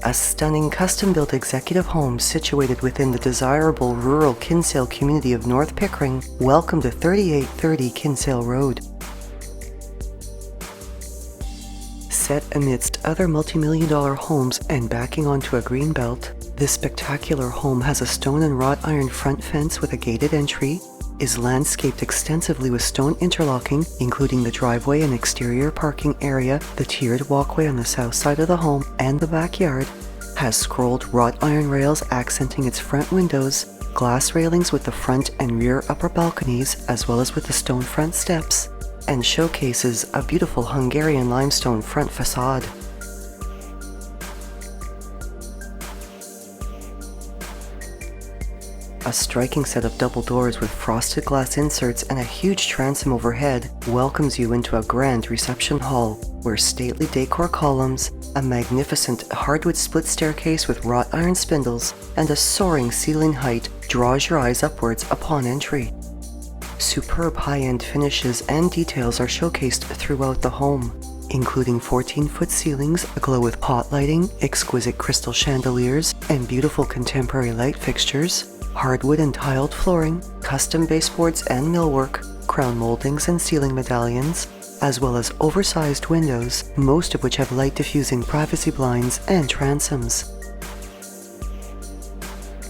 a stunning custom-built executive home situated within the desirable rural Kinsale community of North Pickering. Welcome to 3830 Kinsale Road. Set amidst other multi-million-dollar homes and backing onto a green belt, this spectacular home has a stone and wrought iron front fence with a gated entry, is landscaped extensively with stone interlocking, including the driveway and exterior parking area, the tiered walkway on the south side of the home, and the backyard, has scrolled wrought iron rails accenting its front windows, glass railings with the front and rear upper balconies, as well as with the stone front steps, and showcases a beautiful Hungarian limestone front facade. A striking set of double doors with frosted glass inserts and a huge transom overhead welcomes you into a grand reception hall, where stately decor columns, a magnificent hardwood split staircase with wrought iron spindles, and a soaring ceiling height draws your eyes upwards upon entry. Superb high-end finishes and details are showcased throughout the home, including 14-foot ceilings aglow with pot lighting, exquisite crystal chandeliers, and beautiful contemporary light fixtures, hardwood and tiled flooring, custom baseboards and millwork, crown moldings and ceiling medallions, as well as oversized windows, most of which have light-diffusing privacy blinds and transoms.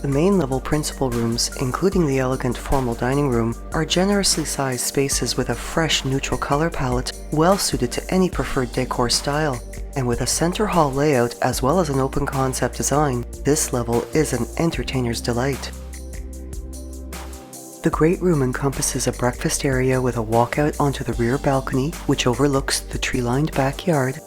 The main-level principal rooms, including the elegant formal dining room, are generously sized spaces with a fresh neutral color palette well-suited to any preferred decor style. And with a center hall layout as well as an open concept design, this level is an entertainer's delight. The great room encompasses a breakfast area with a walkout onto the rear balcony, which overlooks the tree-lined backyard,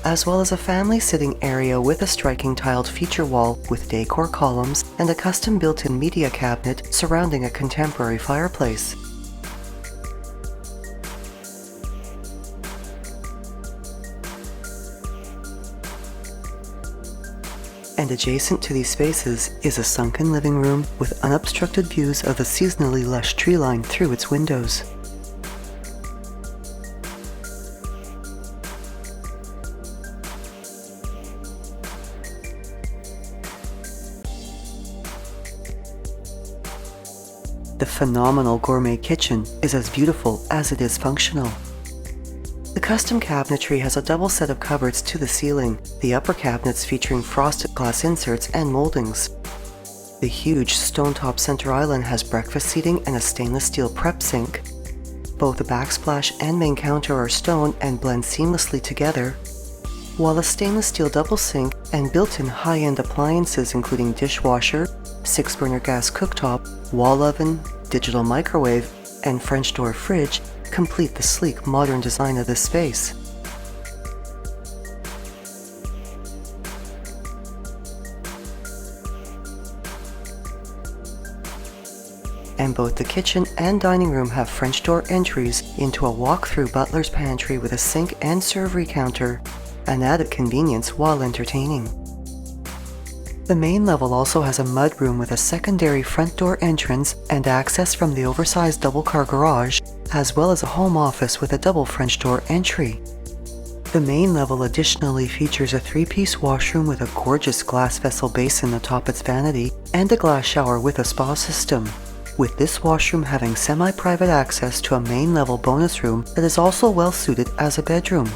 as well as a family sitting area with a striking tiled feature wall with decor columns and a custom built-in media cabinet surrounding a contemporary fireplace. And adjacent to these spaces is a sunken living room with unobstructed views of the seasonally lush tree line through its windows. The phenomenal gourmet kitchen is as beautiful as it is functional. The custom cabinetry has a double set of cupboards to the ceiling, the upper cabinets featuring frosted glass inserts and moldings. The huge stone-top center island has breakfast seating and a stainless steel prep sink. Both the backsplash and main counter are stone and blend seamlessly together, while a stainless steel double sink and built-in high-end appliances including dishwasher, 6-burner gas cooktop, wall oven, digital microwave, and French door fridge complete the sleek modern design of this space. And both the kitchen and dining room have French door entries into a walk-through butler's pantry with a sink and servery counter, an added convenience while entertaining. The main level also has a mudroom with a secondary front door entrance and access from the oversized double-car garage, as well as a home office with a double French door entry. The main level additionally features a 3-piece washroom with a gorgeous glass vessel basin atop its vanity and a glass shower with a spa system, with this washroom having semi-private access to a main level bonus room that is also well suited as a bedroom.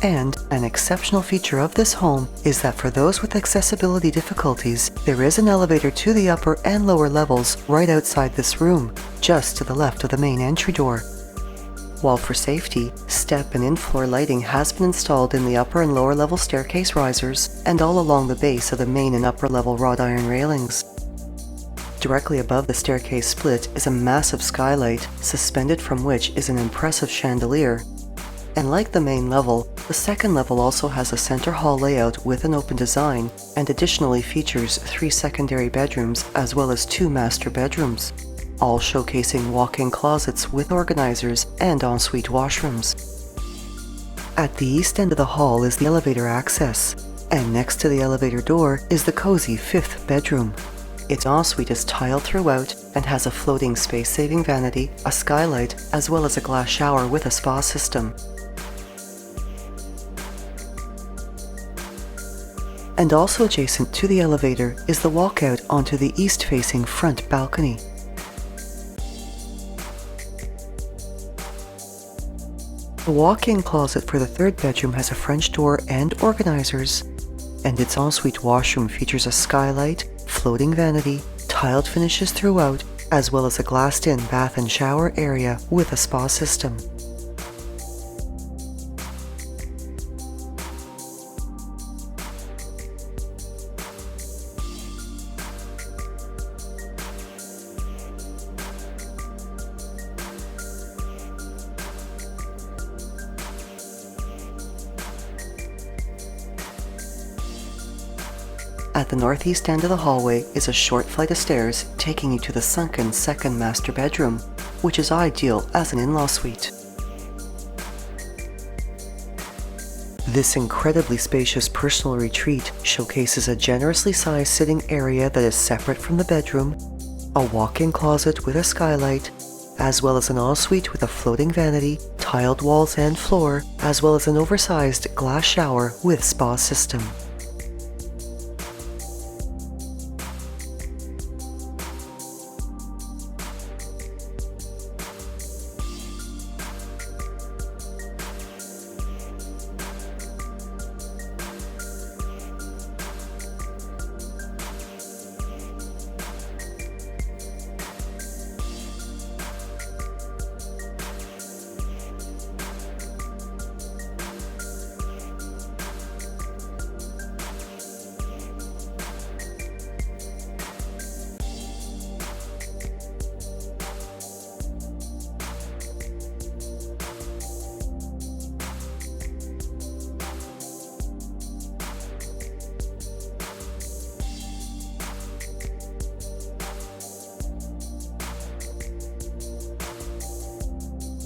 And an exceptional feature of this home is that for those with accessibility difficulties, there is an elevator to the upper and lower levels right outside this room, just to the left of the main entry door. While for safety, step and in-floor lighting has been installed in the upper and lower level staircase risers and all along the base of the main and upper level wrought iron railings. Directly above the staircase split is a massive skylight, suspended from which is an impressive chandelier. And like the main level, the second level also has a center hall layout with an open design and additionally features 3 secondary bedrooms as well as 2 master bedrooms, all showcasing walk-in closets with organizers and ensuite washrooms. At the east end of the hall is the elevator access, and next to the elevator door is the cozy 5th bedroom. Its ensuite is tiled throughout and has a floating space-saving vanity, a skylight, as well as a glass shower with a spa system. And also adjacent to the elevator is the walkout onto the east-facing front balcony. The walk-in closet for the third bedroom has a French door and organizers, and its ensuite washroom features a skylight, floating vanity, tiled finishes throughout, as well as a glassed-in bath and shower area with a spa system. At the northeast end of the hallway is a short flight of stairs taking you to the sunken second master bedroom, which is ideal as an in-law suite. This incredibly spacious personal retreat showcases a generously sized sitting area that is separate from the bedroom, a walk-in closet with a skylight, as well as an ensuite with a floating vanity, tiled walls and floor, as well as an oversized glass shower with spa system.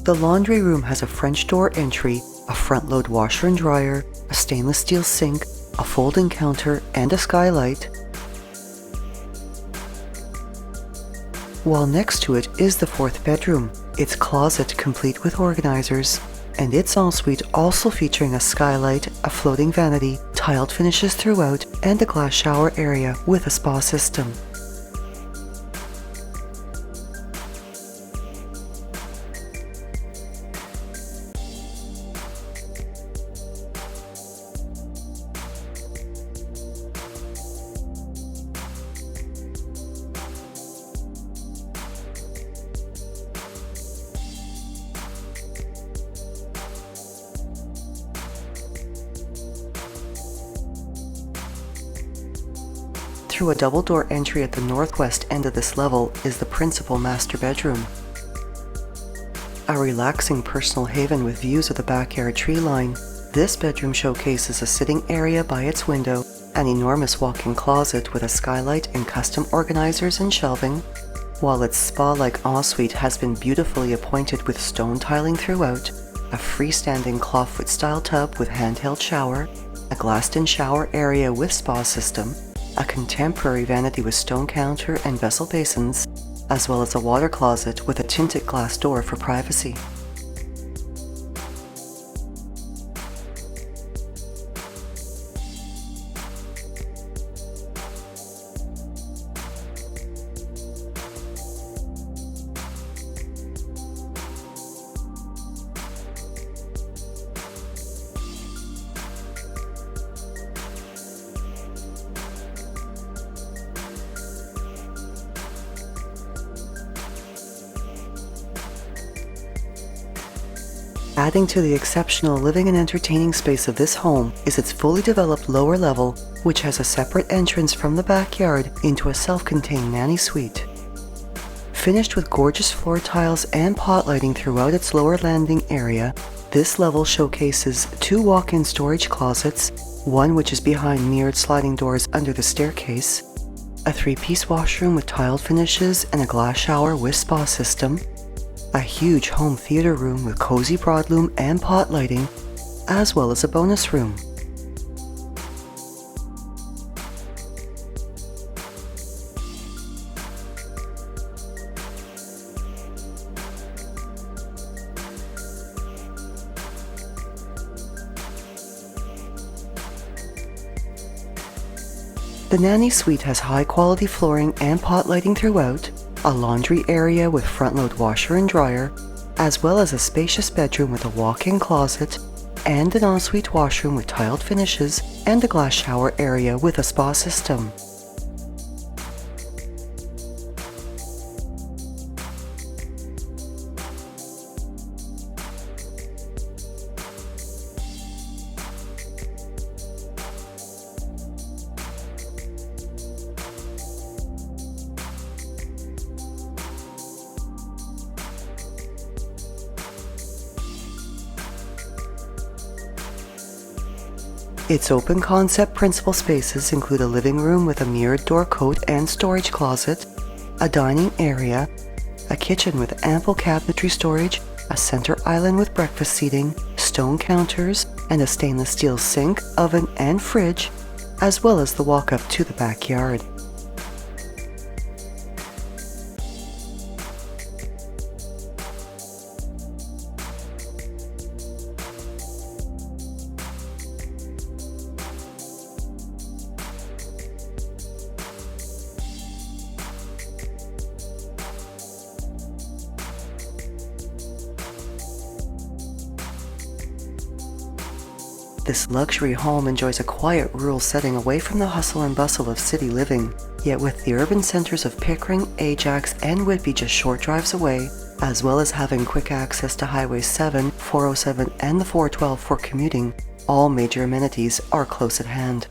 The laundry room has a French door entry, a front-load washer and dryer, a stainless steel sink, a folding counter, and a skylight, while next to it is the fourth bedroom, its closet complete with organizers, and its ensuite also featuring a skylight, a floating vanity, tiled finishes throughout, and a glass shower area with a spa system. Through a double-door entry at the northwest end of this level is the principal master bedroom. A relaxing personal haven with views of the backyard tree line, this bedroom showcases a sitting area by its window, an enormous walk-in closet with a skylight and custom organizers and shelving, while its spa-like ensuite has been beautifully appointed with stone tiling throughout, a freestanding clawfoot-style tub with handheld shower, a glassed-in shower area with spa system, a contemporary vanity with stone counter and vessel basins, as well as a water closet with a tinted glass door for privacy. Adding to the exceptional living and entertaining space of this home is its fully developed lower level, which has a separate entrance from the backyard into a self-contained nanny suite. Finished with gorgeous floor tiles and pot lighting throughout its lower landing area, this level showcases 2 walk-in storage closets, one which is behind mirrored sliding doors under the staircase, a 3-piece washroom with tiled finishes and a glass shower with spa system, a huge home theater room with cozy broadloom and pot lighting, as well as a bonus room. The nanny suite has high-quality flooring and pot lighting throughout, a laundry area with front-load washer and dryer, as well as a spacious bedroom with a walk-in closet, and an ensuite washroom with tiled finishes and a glass shower area with a spa system. Its open concept principal spaces include a living room with a mirrored door coat and storage closet, a dining area, a kitchen with ample cabinetry storage, a center island with breakfast seating, stone counters, and a stainless steel sink, oven, and fridge, as well as the walk-up to the backyard. This luxury home enjoys a quiet rural setting away from the hustle and bustle of city living, yet with the urban centers of Pickering, Ajax, and Whitby just short drives away, as well as having quick access to Highway 7, 407, and the 412 for commuting, all major amenities are close at hand.